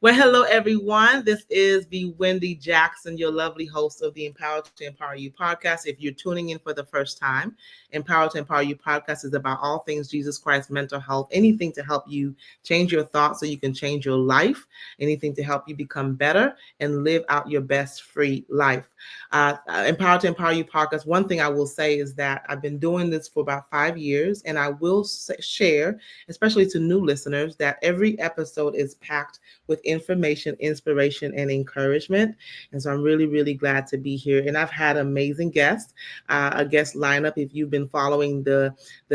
Well, hello, everyone. This is the Wendy Jackson, your lovely host of the Empower to Empower You podcast. If you're tuning in for the first time, Empower to Empower You podcast is about all things Jesus Christ, mental health, anything to help you change your thoughts so you can change your life, anything to help you become better and live out your best free life. Empower to Empower You podcast, one thing I will say is that I've been doing this for about 5 years, and I will share, especially to new listeners, that every episode is packed with information, inspiration, and encouragement. And so I'm really, really glad to be here. And I've had amazing guests, a guest lineup. If you've been following the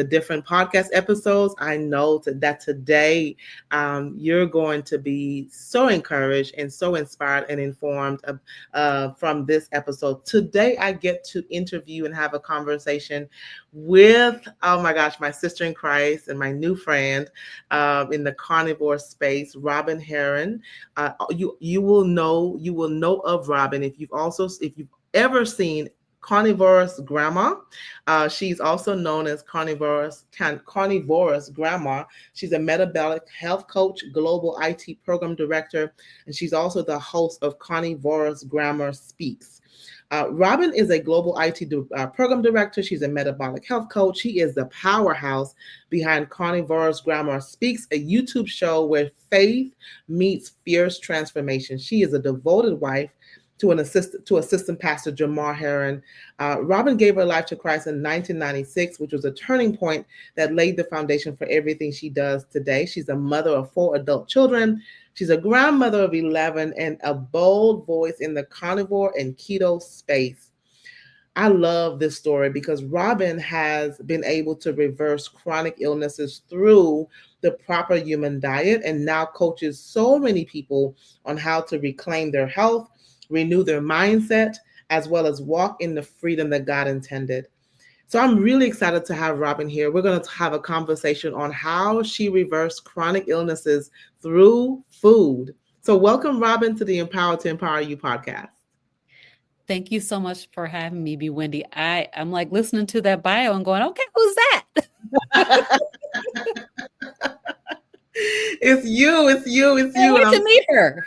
different podcast episodes, I know that today you're going to be so encouraged and so inspired and informed from this episode. Today, I get to interview and have a conversation with, oh my gosh, my sister in Christ and my new friend in the carnivore space, Robyn Herron. You will know of Robyn if you've ever seen CarnivorousGrama. She's also known as CarnivorousGrama. She's a metabolic health coach, global IT program director, and she's also the host of CarnivorousGrama Speaks. Robyn is a global IT program director. She's a metabolic health coach. She is the powerhouse behind CarnivorousGrama Speaks, a YouTube show where faith meets fierce transformation. She is a devoted wife to assistant pastor Jamar Herron. Robyn gave her life to Christ in 1996, which was a turning point that laid the foundation for everything she does today. She's a mother of 4 adult children. She's a grandmother of 11 and a bold voice in the carnivore and keto space. I love this story because Robyn has been able to reverse chronic illnesses through the proper human diet and now coaches so many people on how to reclaim their health, renew their mindset, as well as walk in the freedom that God intended. So I'm really excited to have Robyn here. We're going to have a conversation on how she reversed chronic illnesses through food. So welcome, Robyn, to the Empower to Empower You podcast. Thank you so much for having me, be Wendy. I'm like listening to that bio and going, okay, who's that? It's you. Can't wait to meet her.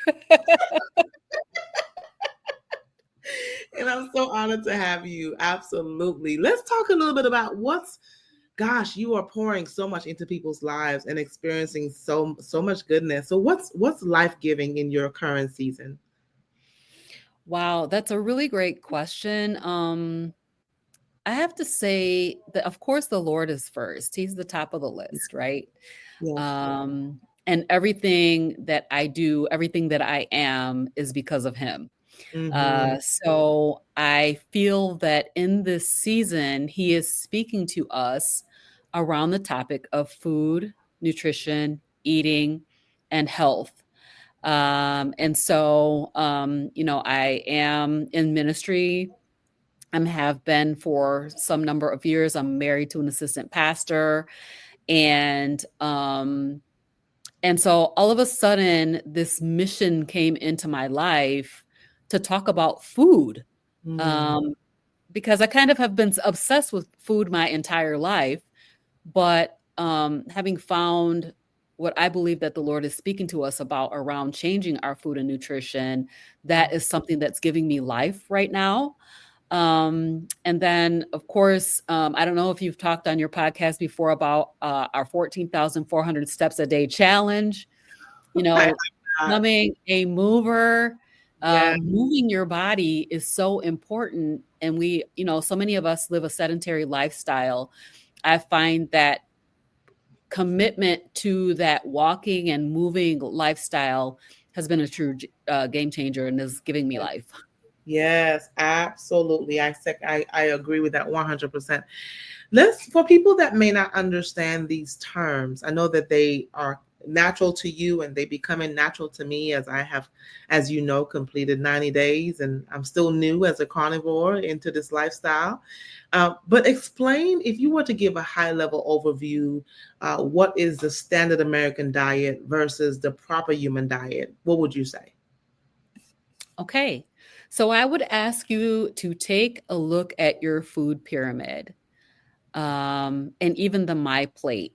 And I'm so honored to have you. Absolutely. Let's talk a little bit about gosh, you are pouring so much into people's lives and experiencing so much goodness. So what's life-giving in your current season? Wow, that's a really great question. I have to say that, of course, the Lord is first. He's the top of the list, right? Yes. And everything that I do, everything that I am is because of him. Mm-hmm. So I feel that in this season, he is speaking to us around the topic of food, nutrition, eating, and health. I am in ministry. I have been for some number of years. I'm married to an assistant pastor. And so all of a sudden, this mission came into my life to talk about food. Um, because I kind of have been obsessed with food my entire life, but having found what I believe that the Lord is speaking to us about around changing our food and nutrition, that is something that's giving me life right now. And then, of course, I don't know if you've talked on your podcast before about our 14,400 steps a day challenge, becoming a mover. Yeah. Moving your body is so important. And so many of us live a sedentary lifestyle. I find that commitment to that walking and moving lifestyle has been a true game changer and is giving me life. Yes, absolutely. I agree with that 100%. For people that may not understand these terms, I know that they are natural to you and they becoming natural to me as I have, as you know, completed 90 days and I'm still new as a carnivore into this lifestyle. But explain, if you were to give a high level overview, what is the standard American diet versus the proper human diet? What would you say? Okay. So I would ask you to take a look at your food pyramid, and even the My Plate.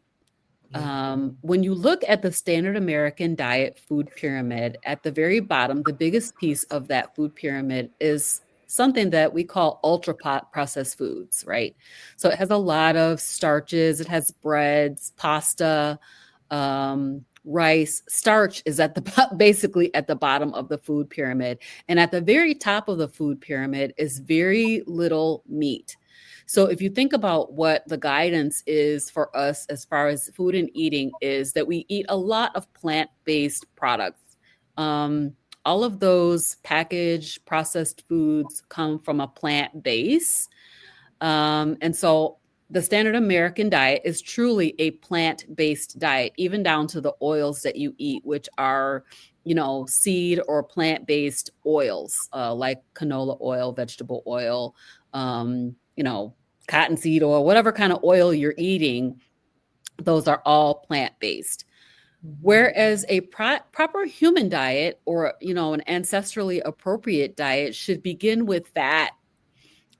When you look at the standard American diet food pyramid, at the very bottom, the biggest piece of that food pyramid is something that we call processed foods, right? So it has a lot of starches, it has breads, pasta, rice. Starch is at the basically at the bottom of the food pyramid. And at the very top of the food pyramid is very little meat. So if you think about what the guidance is for us as far as food and eating is that we eat a lot of plant-based products. All of those packaged processed foods come from a plant base. And so the standard American diet is truly a plant-based diet, even down to the oils that you eat, which are, seed or plant-based oils, like canola oil, vegetable oil, cottonseed oil, whatever kind of oil you're eating, those are all plant-based. Whereas a proper human diet or, an ancestrally appropriate diet should begin with fat.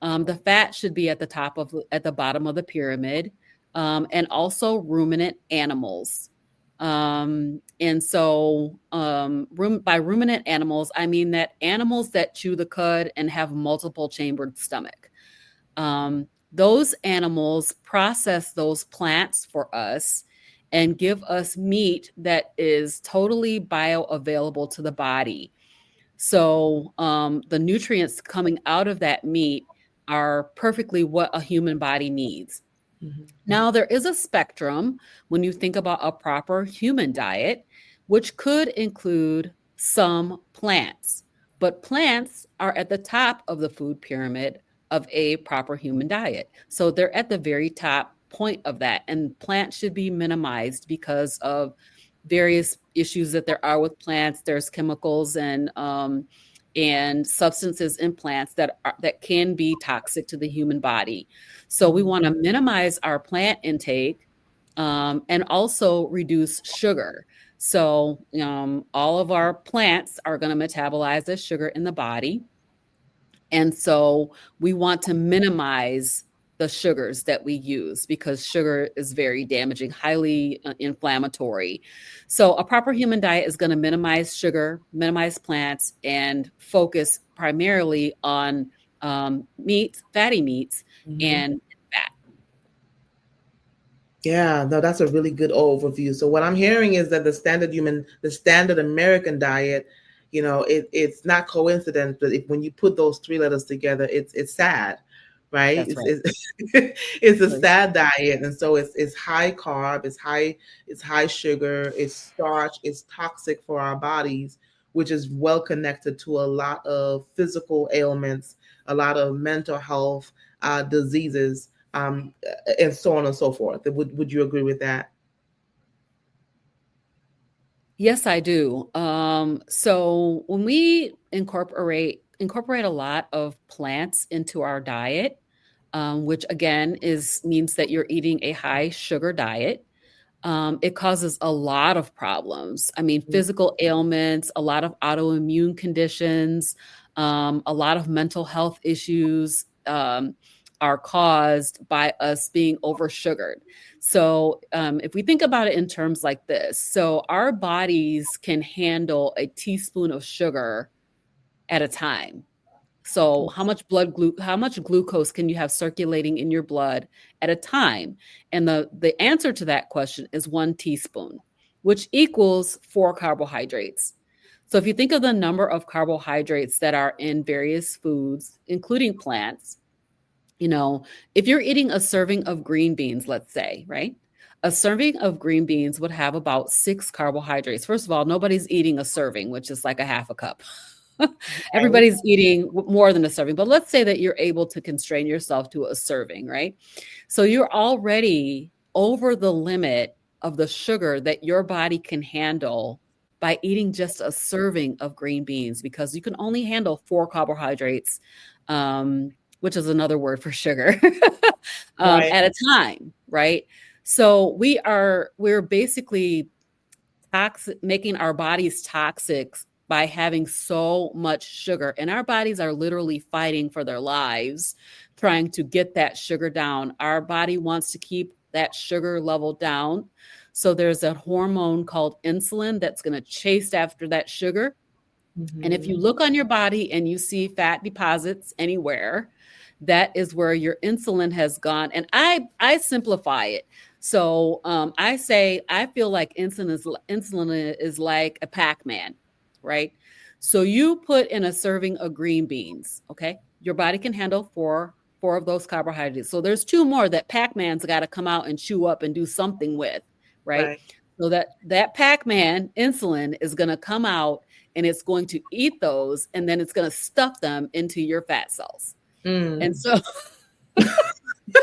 The fat should be at the bottom of the pyramid, and also ruminant animals. And so by ruminant animals, I mean that animals that chew the cud and have multiple chambered stomach. Those animals process those plants for us and give us meat that is totally bioavailable to the body. So the nutrients coming out of that meat are perfectly what a human body needs. Now, there is a spectrum when you think about a proper human diet, which could include some plants, but plants are at the top of the food pyramid of a proper human diet. So they're at the very top point of that, and plants should be minimized because of various issues that there are with plants. There's chemicals and substances in plants that can be toxic to the human body. So we want to minimize our plant intake, and also reduce sugar. So all of our plants are going to metabolize as sugar in the body. And so we want to minimize the sugars that we use because sugar is very damaging, highly inflammatory. So a proper human diet is going to minimize sugar, minimize plants, and focus primarily on meats, fatty meats, and fat. Yeah, no, that's a really good overview. So what I'm hearing is that the standard American diet, it's not coincidence, but when you put those three letters together, it's sad, right? That's right. It's a sad diet, and so it's high carb, it's high sugar, it's starch, it's toxic for our bodies, which is well connected to a lot of physical ailments, a lot of mental health diseases, and so on and so forth. Would you agree with that? Yes, I do. So when we incorporate a lot of plants into our diet, which again means that you're eating a high sugar diet, it causes a lot of problems. I mean, physical ailments, a lot of autoimmune conditions, a lot of mental health issues are caused by us being oversugared. So if we think about it in terms like this, so our bodies can handle a teaspoon of sugar at a time. So how much glucose can you have circulating in your blood at a time? And the answer to that question is 1 teaspoon, which equals 4 carbohydrates. So if you think of the number of carbohydrates that are in various foods, including plants, if you're eating a serving of green beans, let's say, right? A serving of green beans would have about 6 carbohydrates. First of all, nobody's eating a serving, which is like a half a cup. Everybody's eating more than a serving, but let's say that you're able to constrain yourself to a serving, right? So you're already over the limit of the sugar that your body can handle by eating just a serving of green beans, because you can only handle 4 carbohydrates, which is another word for sugar, at a time, right? So we're basically making our bodies toxic by having so much sugar, and our bodies are literally fighting for their lives, trying to get that sugar down. Our body wants to keep that sugar level down So there's a hormone called insulin that's going to chase after that sugar. And if you Mm-hmm. look on your body and you see fat deposits anywhere, that is where your insulin has gone. And I simplify it. So I say I feel like insulin is like a Pac-Man, right? So you put in a serving of green beans, okay? Your body can handle four of those carbohydrates. So there's two more that Pac-Man's got to come out and chew up and do something with, right? Right. So that Pac-Man insulin is going to come out and it's going to eat those and then it's going to stuff them into your fat cells. And Mm. so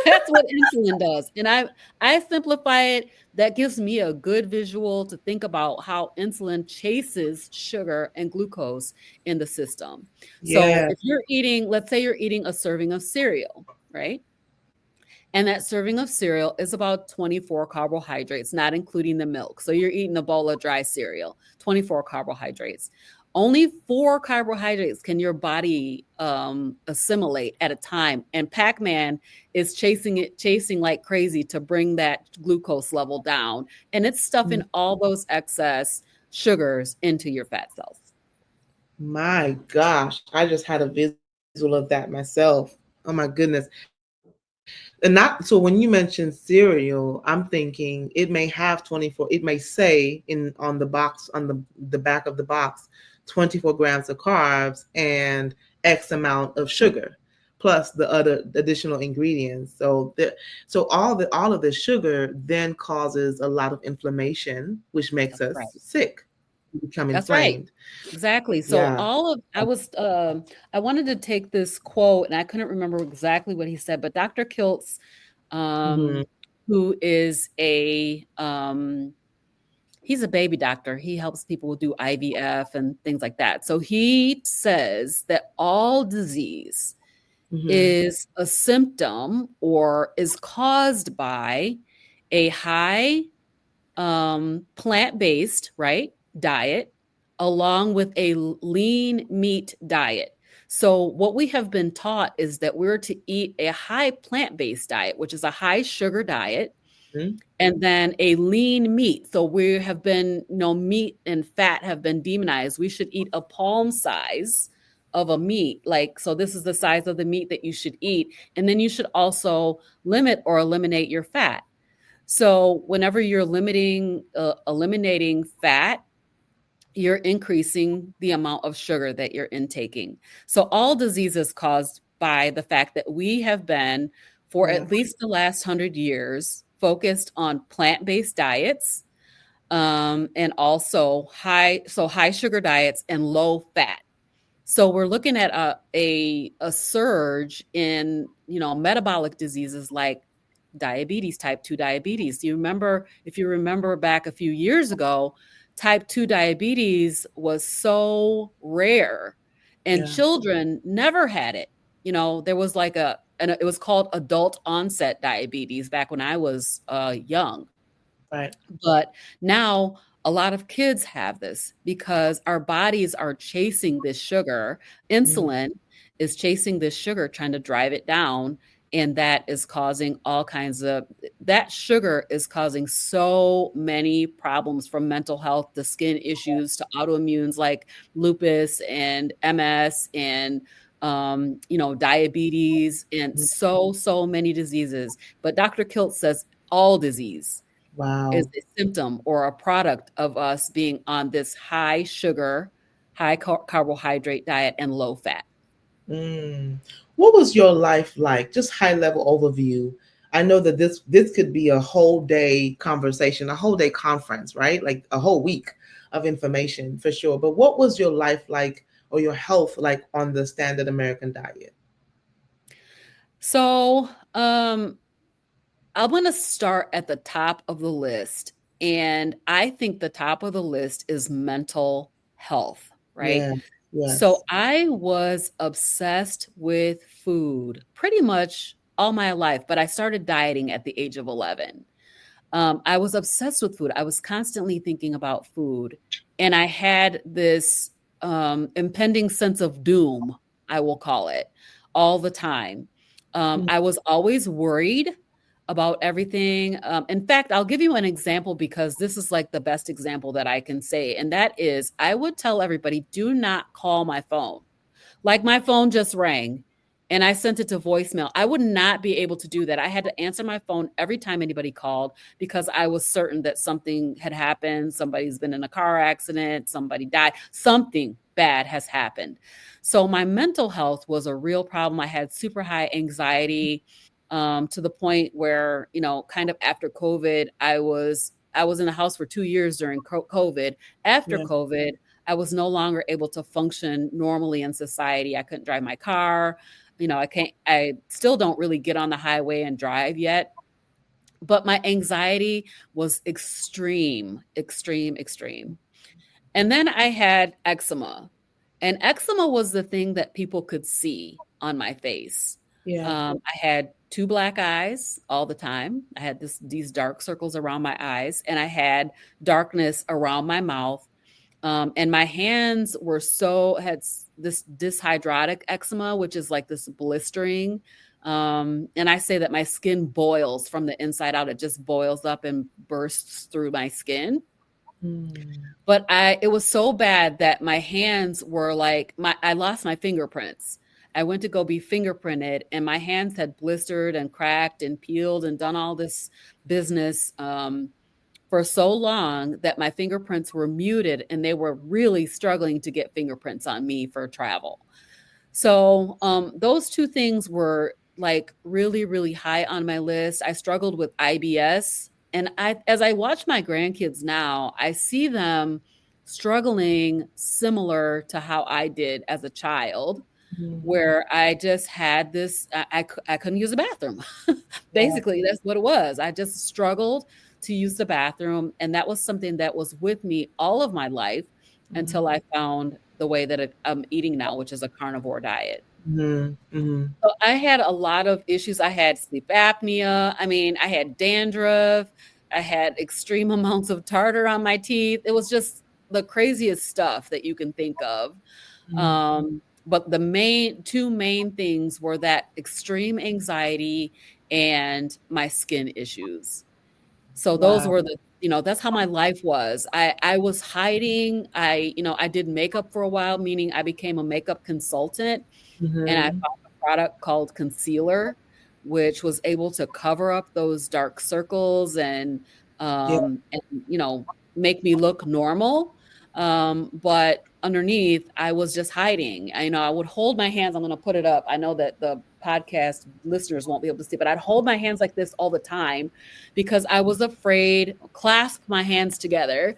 that's what insulin does. And I simplify it. That gives me a good visual to think about how insulin chases sugar and glucose in the system. So Yeah. if you're eating, let's say you're eating a serving of cereal, right? And that serving of cereal is about 24 carbohydrates, not including the milk. So you're eating a bowl of dry cereal, 24 carbohydrates. Only 4 carbohydrates can your body assimilate at a time. And Pac-Man is chasing like crazy to bring that glucose level down. And it's stuffing all those excess sugars into your fat cells. My gosh, I just had a visual of that myself. Oh my goodness. And not so when you mention cereal, I'm thinking it may have 24, it may say in on the box, on the back of the box, 24 grams of carbs and X amount of sugar, plus the other additional ingredients. So all of the sugar then causes a lot of inflammation, which makes That's us right. sick, become That's right. inflamed. Exactly. So Yeah. I wanted to take this quote and I couldn't remember exactly what he said, but Dr. Kiltz, Hmm. um, who is he's a baby doctor. He helps people do IVF and things like that. So he says that all disease Hmm. is a symptom or is caused by a high plant-based, right, diet, along with a lean meat diet. So what we have been taught is that we're to eat a high plant-based diet, which is a high sugar diet, and then a lean meat. So we have been, meat and fat have been demonized. We should eat a palm size of a meat. Like, so this is the size of the meat that you should eat. And then you should also limit or eliminate your fat. So whenever you're eliminating fat, you're increasing the amount of sugar that you're intaking. So all disease is caused by the fact that we have been, for Yeah. at least the last 100 years, focused on plant-based diets, and also high sugar diets and low fat. So we're looking at a surge in metabolic diseases like diabetes, type 2 diabetes. Do you remember, if you remember back a few years ago, type 2 diabetes was so rare and Yeah. children never had it. There was and it was called adult onset diabetes back when I was young. Right. But now a lot of kids have this because our bodies are chasing this sugar. Mhm. Insulin is chasing this sugar, trying to drive it down. And that is causing that sugar is causing so many problems, from mental health to skin issues to autoimmunes like lupus and MS and diabetes and Mhm. so many diseases. But Dr. Kilt says all disease is Wow. a symptom or a product of us being on this high sugar, high carbohydrate diet and low fat. Mm. What was your life like? Just high level overview. I know that this could be a whole day conversation, a whole day conference, right? Like a whole week of information for sure. But what was your life like, or your health like, on the standard American diet? So, I'm going to start at the top of the list. And I think the top of the list is mental health, right? Yeah. So Yes. I was obsessed with food pretty much all my life, but I started dieting at the age of 11. I was obsessed with food. I was constantly thinking about food. And I had this impending sense of doom, I will call it, all the time. Mm. I was always worried about everything. In fact, I'll give you an example because this is like the best example that I can say. And that is, I would tell everybody, do not call my phone. Like my phone just rang and I sent it to voicemail. I would not be able to do that. I had to answer my phone every time anybody called because I was certain that something had happened. Somebody's been in a car accident, somebody died, something bad has happened. So my mental health was a real problem. I had super high anxiety, to the point where, kind of after COVID, I was in the house for 2 years during COVID. After Yeah. COVID, I was no longer able to function normally in society. I couldn't drive my car. I still don't really get on the highway and drive yet, but my anxiety was extreme, extreme, extreme. And then I had eczema. And eczema was the thing that people could see on my face. Yeah. I had two black eyes all the time. I had these dark circles around my eyes, and I had darkness around my mouth. And my hands had this dyshydrotic eczema, which is like this blistering. And I say that my skin boils from the inside out. It just boils up and bursts through my skin. But it was so bad that my hands were like, I lost my fingerprints. I went to go be fingerprinted and my hands had blistered and cracked and peeled and done all this business for so long that my fingerprints were muted and they were really struggling to get fingerprints on me for travel. So those two things were like really, really high on my list. I struggled with IBS. And as I watch my grandkids now, I see them struggling similar to how I did as a child, where I just had this, I couldn't use the bathroom. Basically, that's what it was. I just struggled to use the bathroom. And that was something that was with me all of my life until I found the way that I'm eating now, which is a carnivore diet. So I had a lot of issues. I had sleep apnea. I mean, I had dandruff. I had extreme amounts of tartar on my teeth. It was just the craziest stuff that you can think of. But the two main things were that extreme anxiety and my skin issues. So those were that's how my life was. I was hiding. I did makeup for a while, meaning I became a makeup consultant. And I found a product called concealer, which was able to cover up those dark circles and make me look normal. But underneath, I was just hiding. I would hold my hands. I'm going to put it up. I know that the podcast listeners won't be able to see, but I'd hold my hands like this all the time because I was afraid, clasp my hands together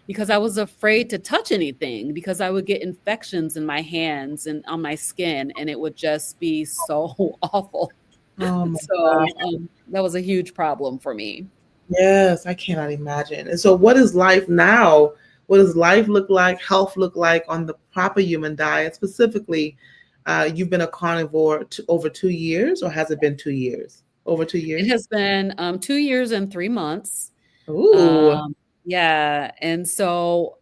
because I was afraid to touch anything because I would get infections in my hands and on my skin and it would just be so awful. So that was a huge problem for me. Yes, I cannot imagine. And so what is life now? What does life look like, health look like on the proper human diet? Specifically, you've been a carnivore over 2 years, or has it been 2 years? Over 2 years? It has been 2 years and 3 months. Ooh. Yeah. And so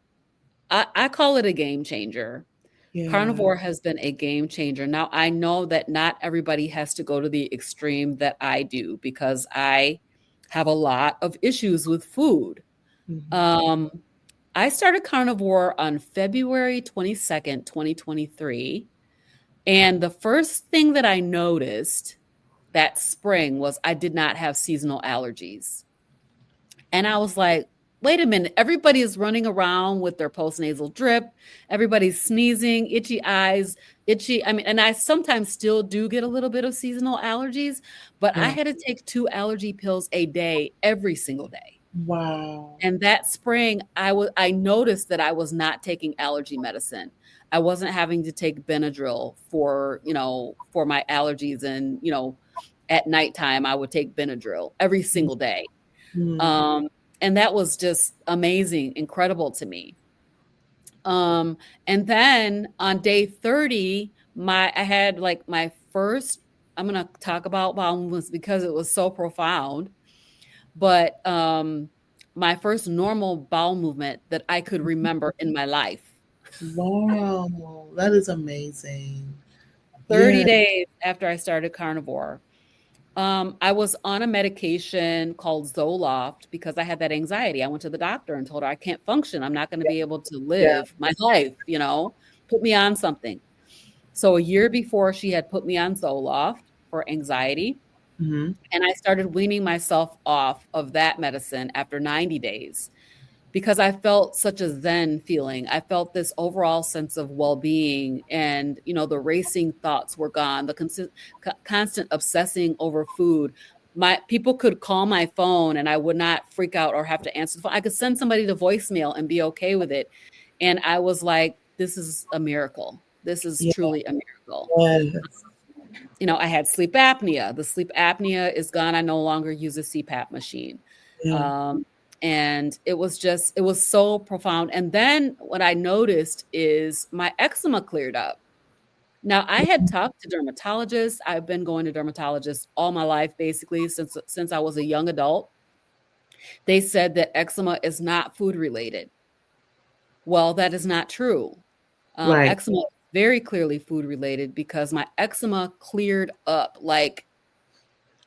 I call it a game changer. Yeah. Carnivore has been a game changer. Now, I know that not everybody has to go to the extreme that I do because I have a lot of issues with food. I started carnivore on February 22nd, 2023. And the first thing that I noticed that spring was I did not have seasonal allergies. And I was like, wait a minute, everybody is running around with their postnasal drip. Everybody's sneezing, itchy eyes, and I sometimes still do get a little bit of seasonal allergies, but I had to take 2 allergy pills a day, every single day. Wow. And that spring, I noticed that I was not taking allergy medicine. I wasn't having to take Benadryl for my allergies. And, at nighttime, I would take Benadryl every single day. And that was just amazing, incredible to me. And then on day 30, I had like my first, I'm going to talk about bowel movements because it was so profound. But my first normal bowel movement that I could remember in my life. Wow, that is amazing. 30 days after I started carnivore. I was on a medication called Zoloft because I had that anxiety. I went to the doctor and told her I can't function. I'm not going to be able to Yeah. live my life, put me on something. So a year before she had put me on Zoloft for anxiety, Mm-hmm. and I started weaning myself off of that medicine after 90 days because I felt such a zen feeling. I felt this overall sense of well-being, and the racing thoughts were gone, the constant obsessing over food. My people could call my phone and I would not freak out or have to answer the phone. I could send somebody to voicemail and be okay with it. And I was like, this is a miracle. This is Yeah. truly a miracle. Yes. I had sleep apnea. The sleep apnea is gone. I no longer use a CPAP machine. Yeah. Um, and it was so profound. And then what I noticed is my eczema cleared up. Now, I had talked to dermatologists. I've been going to dermatologists all my life, basically, since I was a young adult. They said that eczema is not food related. Well, that is not true. Right. Eczema is very clearly food related because my eczema cleared up. Like,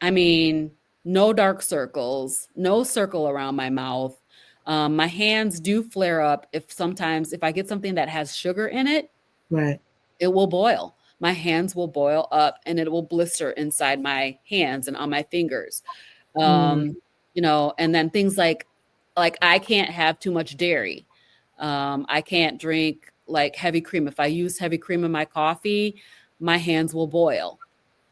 I mean, no dark circles, no circle around my mouth. My hands do flare up if I get something that has sugar in it, Right. it will boil. My hands will boil up and it will blister inside my hands and on my fingers. Mm. Um, and then things like I can't have too much dairy. I can't drink like heavy cream. If I use heavy cream in my coffee, my hands will boil.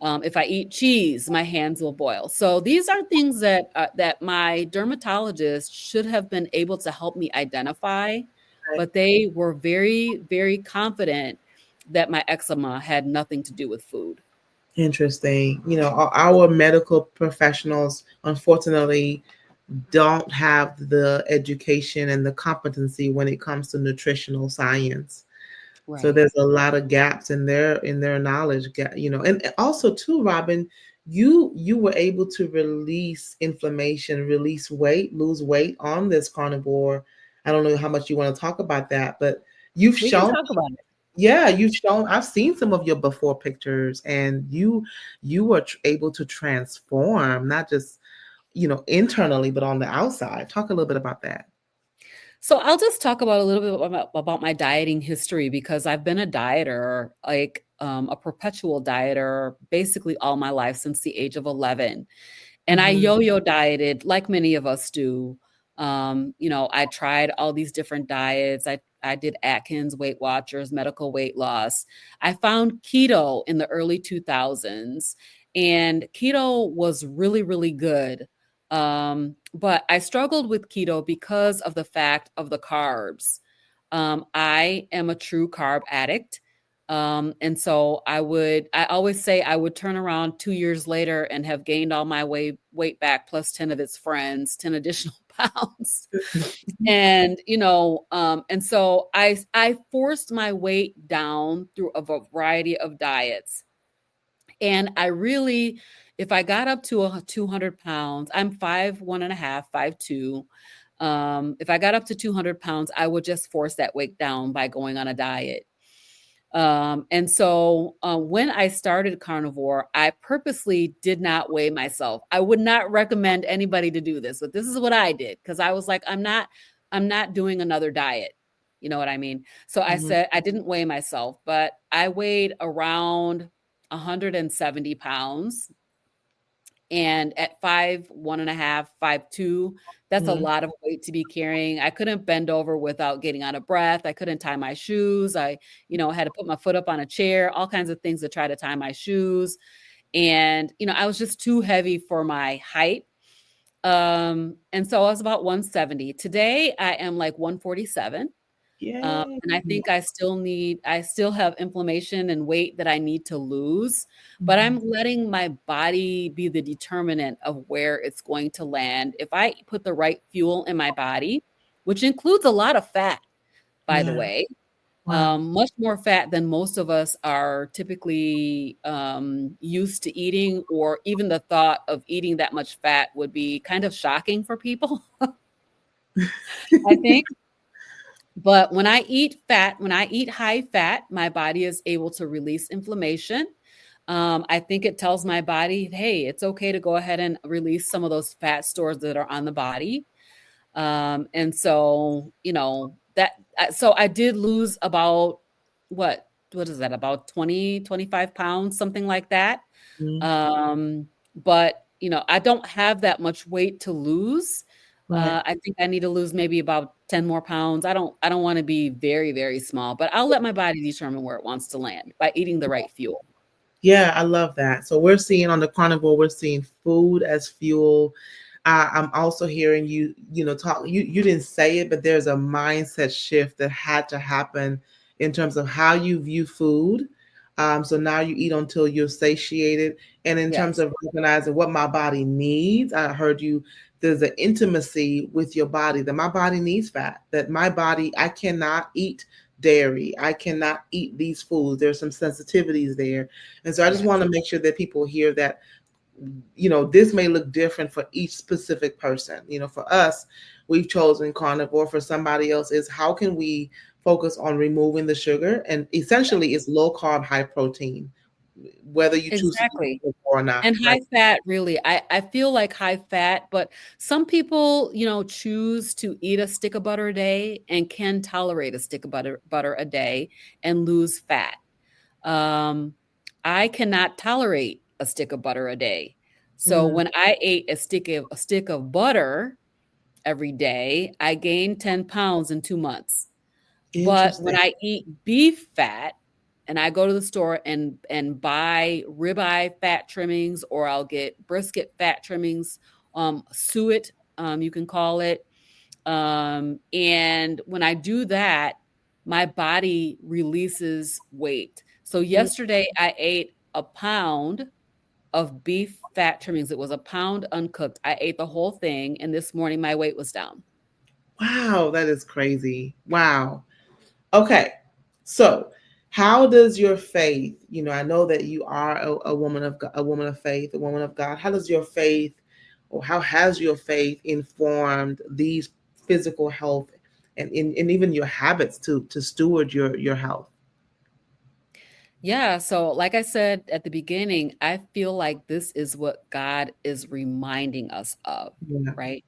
If I eat cheese, my hands will boil. So these are things that my dermatologist should have been able to help me identify, Right. but they were very, very confident that my eczema had nothing to do with food. Interesting. Our medical professionals, unfortunately, don't have the education and the competency when it comes to nutritional science. So Right. there's a lot of gaps in their knowledge, and also too, Robyn, you were able to release inflammation, release weight, lose weight on this carnivore. I don't know how much you want to talk about that, but you've We can shown, talk about it. yeah, you've shown. I've seen some of your before pictures, and you were able to transform, not just internally, but on the outside. Talk a little bit about that. So I'll just talk about a little bit about my dieting history because I've been a dieter, like a perpetual dieter, basically all my life since the age of 11. And I Hmm. yo-yo dieted like many of us do. I tried all these different diets. I did Atkins, Weight Watchers, medical weight loss. I found keto in the early 2000s, and keto was really, really good. But I struggled with keto because of the fact of the carbs. I am a true carb addict. And so I always say I would turn around 2 years later and have gained all my weight back plus 10 of its friends, 10 additional pounds. And so I forced my weight down through a variety of diets. And I really, if I got up to 200 pounds, I'm 5'1.5", 5'2". If I got up to 200 pounds, I would just force that weight down by going on a diet. And so when I started carnivore, I purposely did not weigh myself. I would not recommend anybody to do this, but this is what I did because I was like, I'm not doing another diet. You know what I mean? So I Hmm. said I didn't weigh myself, but I weighed around 170 pounds. And at 5'1.5", 5'2", that's a Hmm. lot of weight to be carrying. I couldn't bend over without getting out of breath. I couldn't tie my shoes. I had to put my foot up on a chair, all kinds of things to try to tie my shoes. And, I was just too heavy for my height. And so I was about 170. Today I am like 147. Yay. And I think I still have inflammation and weight that I need to lose, but Mhm. I'm letting my body be the determinant of where it's going to land. If I put the right fuel in my body, which includes a lot of fat, by the Yeah. way, Wow. much more fat than most of us are typically used to eating, or even the thought of eating that much fat would be kind of shocking for people, I think. But when I eat high fat, my body is able to release inflammation. I think it tells my body, hey, it's okay to go ahead and release some of those fat stores that are on the body. And so, so I did lose about what, what is that? About 20, 25 pounds, something like that. Mhm. But I don't have that much weight to lose. Right. I think I need to lose maybe about 10 more pounds. I don't want to be very, very small, but I'll let my body determine where it wants to land by eating the right fuel. Yeah, I love that. So we're seeing on the carnivore, we're seeing food as fuel. I'm also hearing you, talk. You didn't say it, but there's a mindset shift that had to happen in terms of how you view food. So now you eat until you're satiated, and in terms Yes. of recognizing what my body needs, I heard you. There's an intimacy with your body that my body needs fat. That my body, I cannot eat dairy. I cannot eat these foods. There's some sensitivities there, and so I just Yes. want to make sure that people hear that, this may look different for each specific person. For us, we've chosen carnivore. For somebody else, is how can we focus on removing the sugar? And essentially, it's low carb, high protein, whether you choose to do Exactly. it or not, And right? high fat, really. I feel like high fat, but some people, choose to eat a stick of butter a day and can tolerate a stick of butter a day and lose fat. Um, I cannot tolerate a stick of butter a day. So Mm, when I ate a stick of butter every day, I gained 10 pounds in 2 months. But when interesting. I eat beef fat and I go to the store and buy ribeye fat trimmings, or I'll get brisket fat trimmings, suet, you can call it. And when I do that, my body releases weight. So Mm, yesterday I ate a pound of beef fat trimmings. It was a pound uncooked. I ate the whole thing, and this morning my weight was down. wow, that is crazy. Wow. Okay. So, how does your faith, I know that you are a woman of a woman of faith, a woman of God. How does your faith, or how has your faith informed these physical health and even your habits to steward your health? Yeah, so like I said at the beginning, I feel like this is what God is reminding us of, Yeah. right?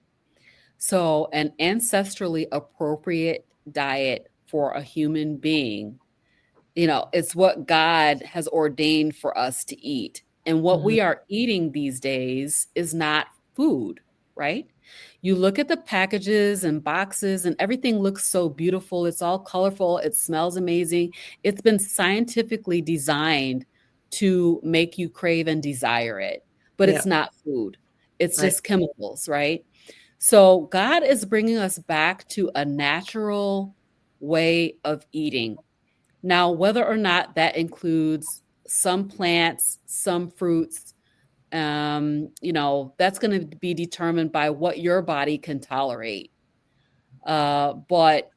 So, an ancestrally appropriate diet for a human being, it's what God has ordained for us to eat. And what Mhm. we are eating these days is not food, right? You look at the packages and boxes, and everything looks so beautiful. It's all colorful. It smells amazing. It's been scientifically designed to make you crave and desire it, but Yeah. it's not food. It's Right. just chemicals, right? So God is bringing us back to a natural way of eating. Now, whether or not that includes some plants, some fruits, that's going to be determined by what your body can tolerate. But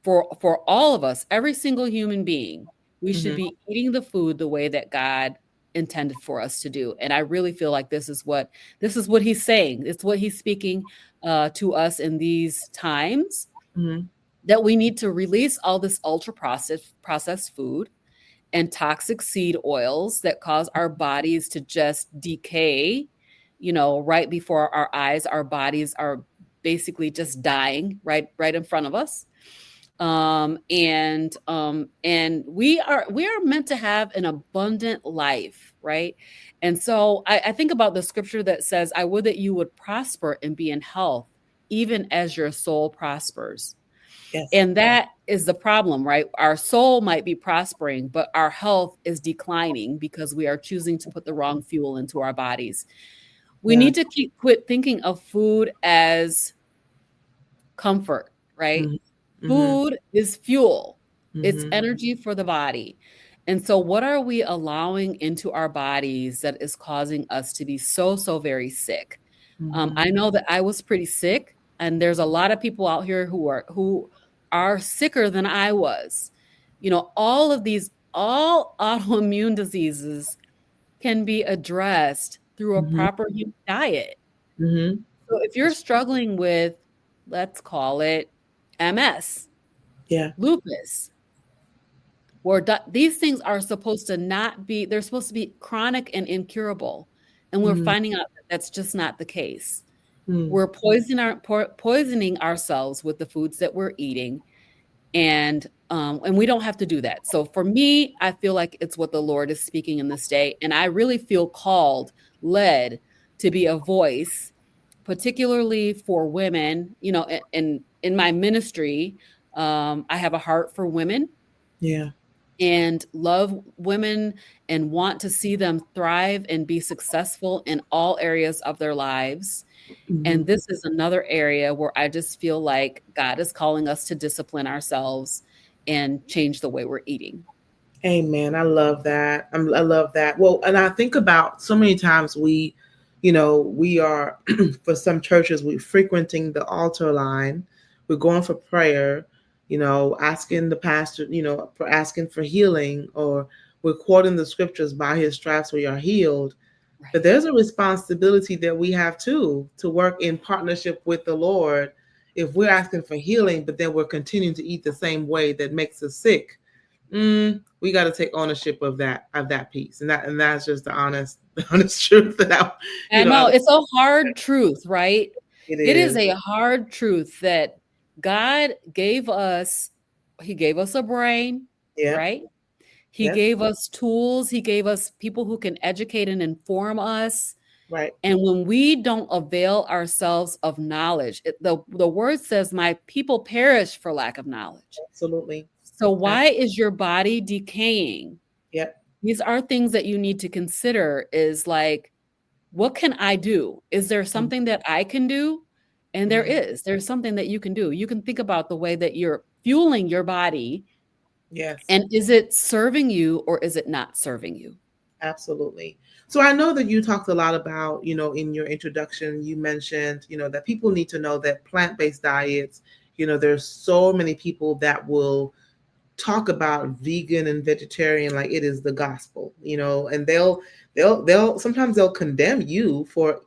for all of us, every single human being, we should Mhm. be eating the food the way that God intended for us to do. And I really feel like this is what he's saying. It's what he's speaking to us in these times, Mhm. that we need to release all this ultra processed food and toxic seed oils that cause our bodies to just decay, right before our eyes. Our bodies are basically just dying right in front of us. And we are meant to have an abundant life, right? And so I think about the scripture that says, I would that you would prosper and be in health, even as your soul prospers. Yes. And that is the problem, right? Our soul might be prospering, but our health is declining because we are choosing to put the wrong fuel into our bodies. We Yeah. need to quit thinking of food as comfort, right? Mhm. Mhm. Food is fuel. It's Mhm. energy for the body. And so what are we allowing into our bodies that is causing us to be so very sick? Mhm. I know that I was pretty sick, and there's a lot of people out here who are sicker than I was. All autoimmune diseases can be addressed through a Mhm. proper diet. Mhm. So if you're struggling with, let's call it MS, Yeah. lupus, where these things are supposed to not be, they're supposed to be chronic and incurable. And we're Mm, finding out that that's just not the case. mm, We're poisoning ourselves with the foods that we're eating, and we don't have to do that. So for me, I feel like it's what the Lord is speaking in this day, and I really feel called, led to be a voice, particularly for women. You know, in my ministry, I have a heart for women yeah. and love women and want to see them thrive and be successful in all areas of their lives. Hmm. And this is another area where I just feel like God is calling us to discipline ourselves and change the way we're eating. Amen. I love that. I love that. Well, and I think about so many times we are, for some churches, we're frequenting the altar line. We're going for prayer, asking the pastor, for asking for healing, or we're quoting the scriptures, by his stripes we are healed. But Right. there's a responsibility that we have too, to work in partnership with the Lord. If we're asking for healing, but then we're continuing to eat the same way that makes us sick, we got to take ownership of that piece, and that's just the honest truth that I I, know it's a hard truth, right? it It is is. a hard truth that God gave us, He gave us a brain, Yeah. right? He Yes. gave us tools, He gave us people who can educate and inform us. Right. And when we don't avail ourselves of knowledge, the word says, my people perish for lack of knowledge. Absolutely. So why is your body decaying? Yep. These are things that you need to consider, is like, what can I do? Is there something that I can do? And Mm-hmm. there's something that you can do. You can think about the way that you're fueling your body, Yes. and is it serving you or is it not serving you? Absolutely. So I know that you talked a lot about, in your introduction, you mentioned, that people need to know that plant-based diets, there's so many people that will talk about vegan and vegetarian like it is the gospel, and they'll sometimes they'll condemn you for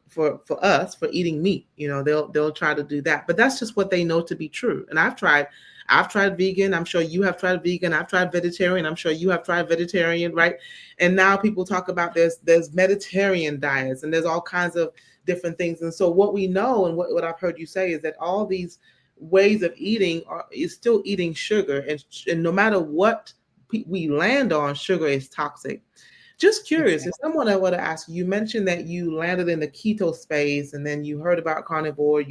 us for eating meat. They'll try to do that, but that's just what they know to be true. And I've tried vegan. I'm sure you have tried vegan. I've tried vegetarian. I'm sure you have tried vegetarian, right? And now people talk about there's Mediterranean diets, and there's all kinds of different things. And so what we know, and what I've heard you say, is that all these ways of eating is still eating sugar, and no matter what we land on, sugar is toxic. Just curious, if someone I were to ask you, you mentioned that you landed in the keto space, and then you heard about carnivore.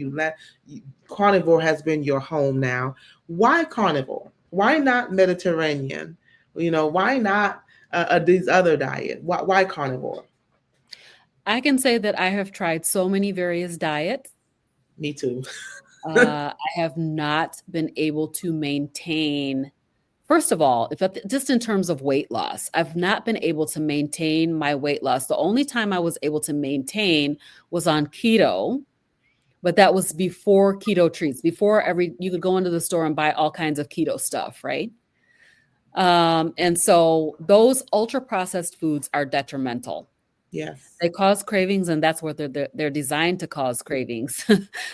Carnivore has been your home now. Why carnivore? Why not Mediterranean? Why not these other diet? Why carnivore? I can say that I have tried so many various diets. Me too. I have not been able to maintain, first of all, just in terms of weight loss, I've not been able to maintain my weight loss. The only time I was able to maintain was on keto, but that was before keto treats, before you could go into the store and buy all kinds of keto stuff, right? And so those ultra processed foods are detrimental. Yes. They cause cravings, and that's what they're designed to cause cravings.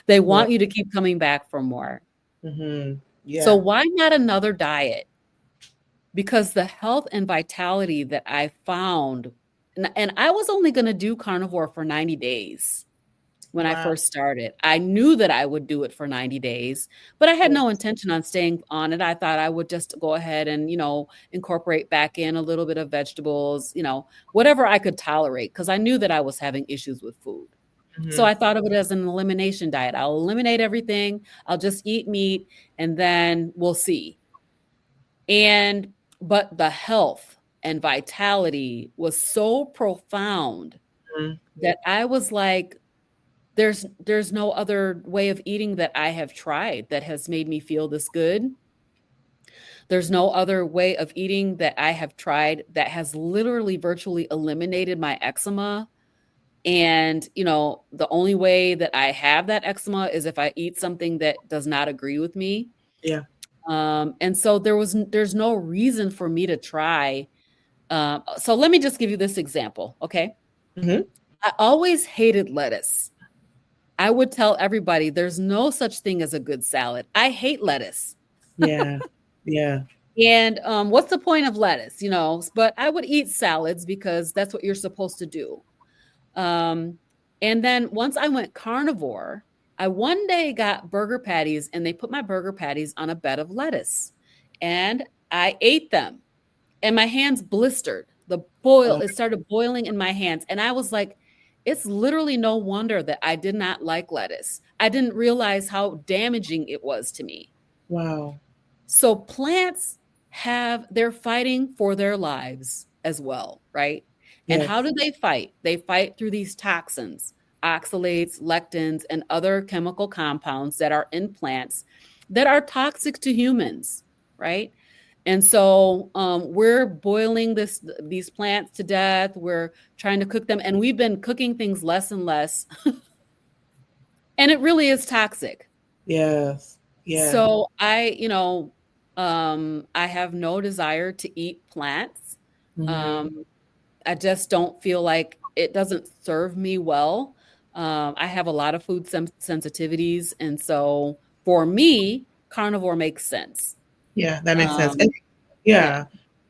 They Yeah. want you to keep coming back for more. Mm-hmm. So Yeah. why not another diet? Because the health and vitality that I found, and I was only going to do carnivore for 90 days when I Wow. first started. I knew that I would do it for 90 days, but I had Yeah. no intention on staying on it. I thought I would just go ahead and, incorporate back in a little bit of vegetables, whatever I could tolerate, because I knew that I was having issues with food. So Mm-hmm. I thought of it as an elimination diet. I'll eliminate everything. I'll just eat meat, and then we'll see. But the health and vitality was so profound Mm-hmm. that I was like, there's no other way of eating that I have tried that has made me feel this good. There's no other way of eating that I have tried that has literally virtually eliminated my eczema. And, the only way that I have that eczema is if I eat something that does not agree with me. Yeah. And so there's no reason for me to try. So let me just give you this example, okay? Mm-hmm. I always hated lettuce. I would tell everybody there's no such thing as a good salad. I hate lettuce. Yeah. Yeah. And what's the point of lettuce? But I would eat salads because that's what you're supposed to do. Um, and then once I went carnivore, I one day got burger patties and they put my burger patties on a bed of lettuce and I ate them and my hands blistered. It started boiling in my hands. And I was like, it's literally no wonder that I did not like lettuce. I didn't realize how damaging it was to me. Wow. So plants they're fighting for their lives as well, right? And how Yes. do they fight? They fight through these toxins, oxalates, lectins, and other chemical compounds that are in plants that are toxic to humans, right? And so we're boiling these plants to death. We're trying to cook them, and we've been cooking things less and less, and it really is toxic. Yes. Yeah. So I have no desire to eat plants. Hmm. Um, I just don't feel like it doesn't serve me well. I have a lot of food sensitivities, and so for me, carnivore makes sense. Yeah, that makes sense. And Um, yeah, yeah.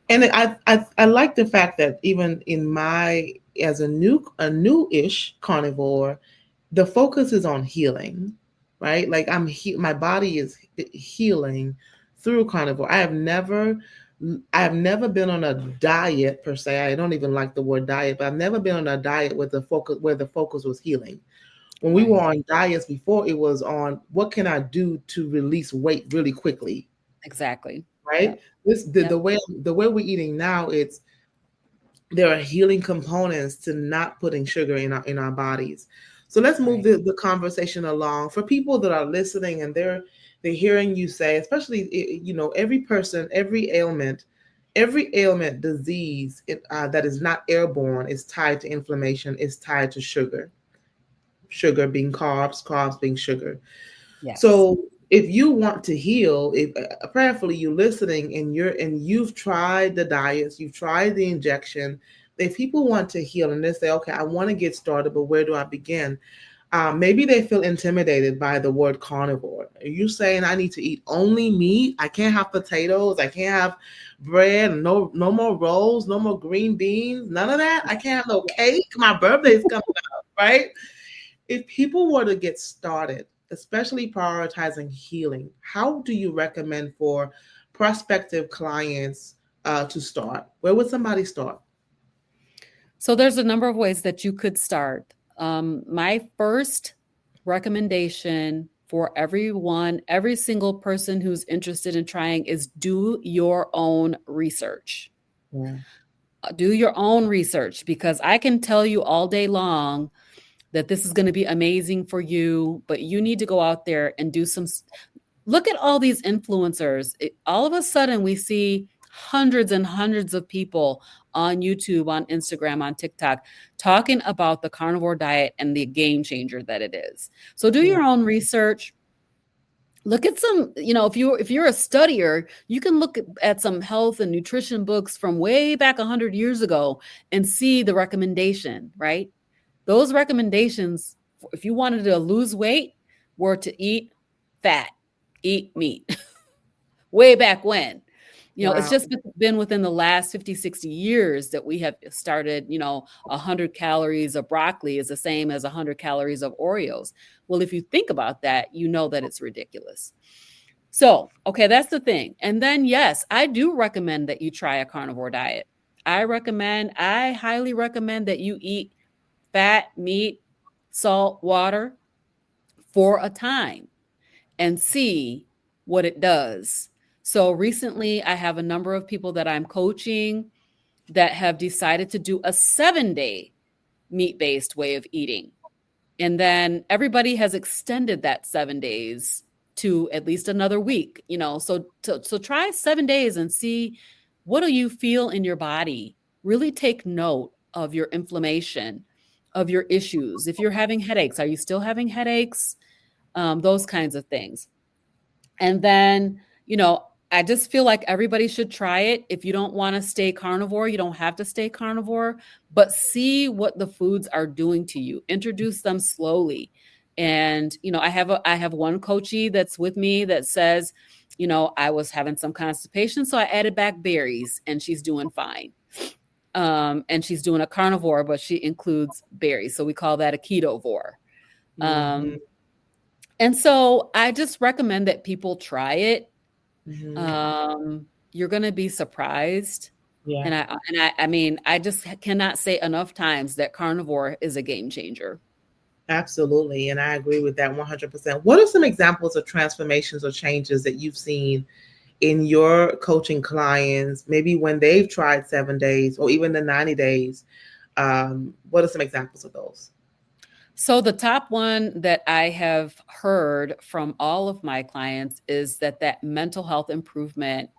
And I like the fact that even in my as a new-ish carnivore, the focus is on healing, right? Like my body is healing through carnivore. I have never been on a diet per se. I don't even like the word diet, but I've never been on a diet where the focus was healing. When we were right. on diets before, it was on what can I do to release weight really quickly, Exactly. right? Yep. The Yep. way we're eating now, it's there are healing components to not putting sugar in our bodies. So let's move Right. the conversation along for people that are listening and they're hearing you say, especially every person, every ailment, disease that is not airborne is tied to inflammation, is tied to sugar being carbs being sugar. Yes. So if you want to heal, if prayerfully you're listening and you've tried the diets, you've tried the injection. If people want to heal and they say, okay, I want to get started, but where do I begin? Maybe they feel intimidated by the word carnivore. Are you saying I need to eat only meat? I can't have potatoes. I can't have bread. No more rolls. No more green beans. None of that. I can't have no cake. My birthday's coming up, right? If people were to get started, especially prioritizing healing, how do you recommend for prospective clients to start? Where would somebody start? So there's a number of ways that you could start. My first recommendation for everyone, every single person who's interested in trying, is do your own research. Yeah. Do your own research, because I can tell you all day long that this is going to be amazing for you, but you need to go out there and look at all these influencers. All of a sudden we see hundreds and hundreds of people on YouTube, on Instagram, on TikTok talking about the carnivore diet and the game changer that it is. So do Yeah. your own research. Look at some, if you're a studier, you can look at some health and nutrition books from way back 100 years ago and see the recommendation, right? Those recommendations, if you wanted to lose weight, were to eat fat, eat meat. Way back when. It's Wow. just been within the last 50, 60 years that we have started, 100 calories of broccoli is the same as 100 calories of Oreos. Well, if you think about that, you know that it's ridiculous. So, okay, that's the thing. And then, yes, I do recommend that you try a carnivore diet. I highly recommend that you eat fat, meat, salt, water for a time and see what it does. So recently, I have a number of people that I'm coaching that have decided to do a 7-day meat based way of eating. And then everybody has extended that 7 days to at least another week, so try 7 days and see, what do you feel in your body? Really take note of your inflammation, of your issues. If you're having headaches, are you still having headaches? Those kinds of things. And then, I just feel like everybody should try it. If you don't want to stay carnivore, you don't have to stay carnivore, but see what the foods are doing to you. Introduce them slowly. And, I have one coachee that's with me that says, I was having some constipation, so I added back berries and she's doing fine. And she's doing a carnivore, but she includes berries. So we call that a ketovore. Mm-hmm. And so I just recommend that people try it. Mm-hmm. You're going to be surprised. Yeah. I just cannot say enough times that carnivore is a game changer. Absolutely. And I agree with that 100%. What are some examples of transformations or changes that you've seen in your coaching clients, maybe when they've tried 7 days or even the 90 days? What are some examples of those? So the top one that I have heard from all of my clients is that mental health improvement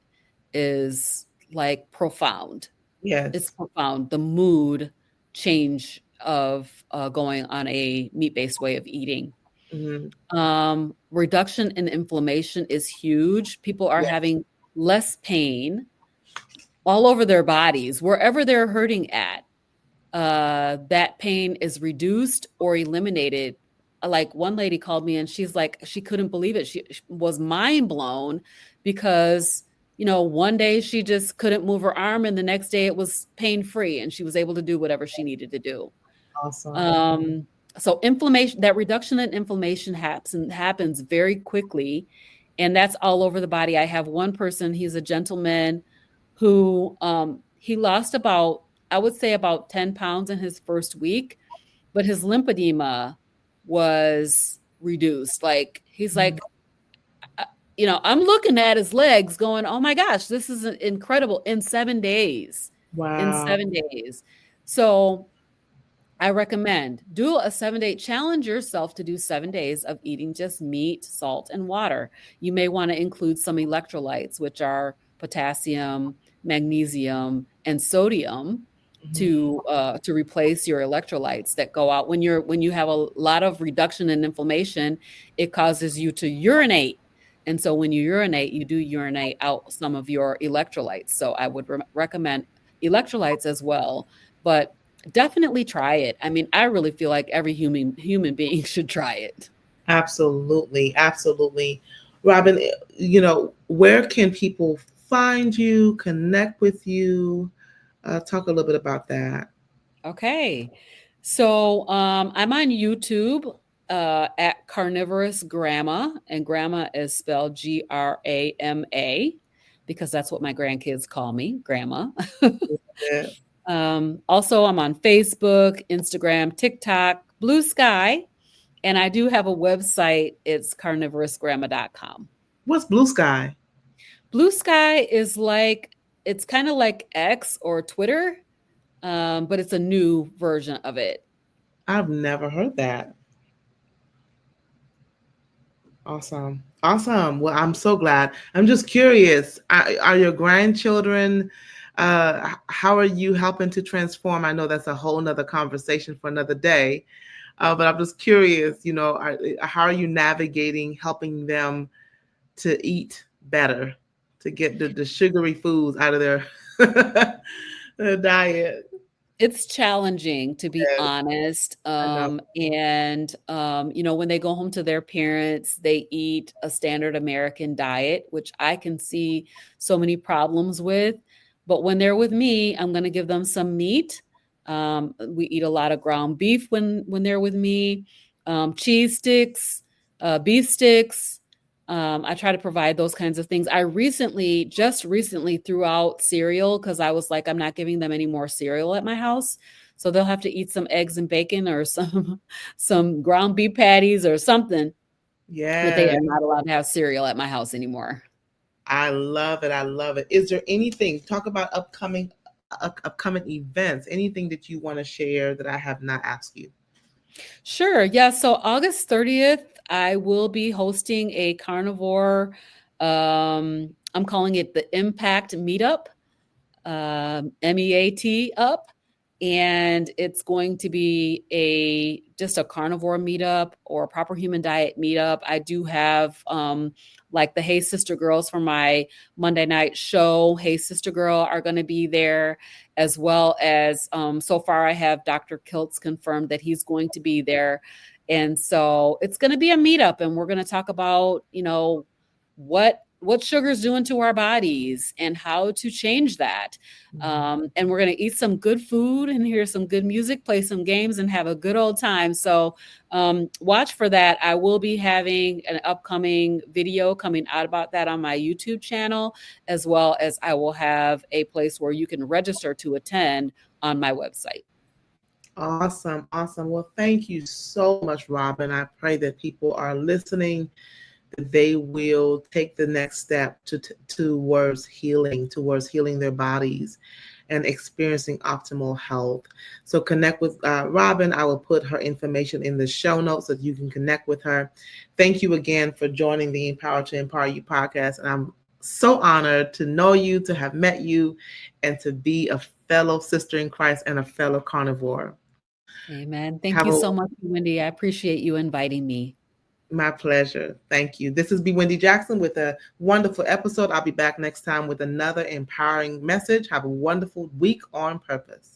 is like profound. It's Yes. profound. The mood change of going on a meat-based way of eating. Mm-hmm. Reduction in inflammation is huge. People are Yes. having less pain all over their bodies, wherever they're hurting at. That pain is reduced or eliminated. Like one lady called me and she's like, she couldn't believe it. She was mind blown because, one day she just couldn't move her arm and the next day it was pain free and she was able to do whatever she needed to do. Awesome. So inflammation, that reduction in inflammation happens very quickly. And that's all over the body. I have one person, he's a gentleman who he lost I would say about 10 pounds in his first week, but his lymphedema was reduced. Like he's like, I'm looking at his legs going, oh my gosh, this is incredible in 7 days. In Wow. 7 days. So I recommend do a 7-day, challenge yourself to do 7 days of eating just meat, salt, and water. You may want to include some electrolytes, which are potassium, magnesium, and sodium Mm-hmm. to replace your electrolytes that go out when you have a lot of reduction in inflammation. It causes you to urinate. And so when you urinate, you do urinate out some of your electrolytes. So I would recommend electrolytes as well. But definitely try it. I mean, I really feel like every human being should try it. Absolutely. Absolutely. Robyn, where can people find you, connect with you? Talk a little bit about that. Okay. So I'm on YouTube at CarnivorousGrama, and Grama is spelled Grama because that's what my grandkids call me, Grandma. Yeah. Also, I'm on Facebook, Instagram, TikTok, Blue Sky, and I do have a website. It's carnivorousgrama.com. What's Blue Sky? Blue Sky is it's kind of like X or Twitter, but it's a new version of it. I've never heard that. Awesome. Awesome. Well, I'm so glad. I'm just curious. Are your grandchildren, how are you helping to transform? I know that's a whole nother conversation for another day. But I'm just curious, how are you navigating helping them to eat better, to get the sugary foods out of their diet? It's challenging, to be Yes, honest. I know. When they go home to their parents, they eat a standard American diet, which I can see so many problems with. But when they're with me, I'm going to give them some meat. We eat a lot of ground beef when they're with me, cheese sticks, beef sticks. I try to provide those kinds of things. I just recently threw out cereal because I was like, I'm not giving them any more cereal at my house. So they'll have to eat some eggs and bacon or some ground beef patties or something. But they Yeah, are not allowed to have cereal at my house anymore. I love it. I love it. Is there anything, talk about upcoming events, anything that you want to share that I have not asked you? Sure. Yeah. So August 30th, I will be hosting a carnivore. I'm calling it the Impact Meetup. MEAT up, and it's going to be just a carnivore meetup or a proper human diet meetup. I do have like the Hey Sister Girls from my Monday night show. Hey Sister Girl are going to be there, as well as so far I have Dr. Kiltz confirmed that he's going to be there. And so it's going to be a meetup, and we're going to talk about, what sugar's doing to our bodies and how to change that. And we're going to eat some good food and hear some good music, play some games, and have a good old time. So watch for that. I will be having an upcoming video coming out about that on my YouTube channel, as well as I will have a place where you can register to attend on my website. Awesome. Awesome. Well, thank you so much, Robyn. I pray that people are listening, that they will take the next step towards healing their bodies and experiencing optimal health. So connect with Robyn. I will put her information in the show notes so that you can connect with her. Thank you again for joining the Empower to Empower You podcast. And I'm so honored to know you, to have met you, and to be a fellow sister in Christ and a fellow carnivore. Amen. Thank you so much, Wendy. I appreciate you inviting me. My pleasure. Thank you. This is B. Wendy Jackson with a wonderful episode. I'll be back next time with another empowering message. Have a wonderful week on purpose.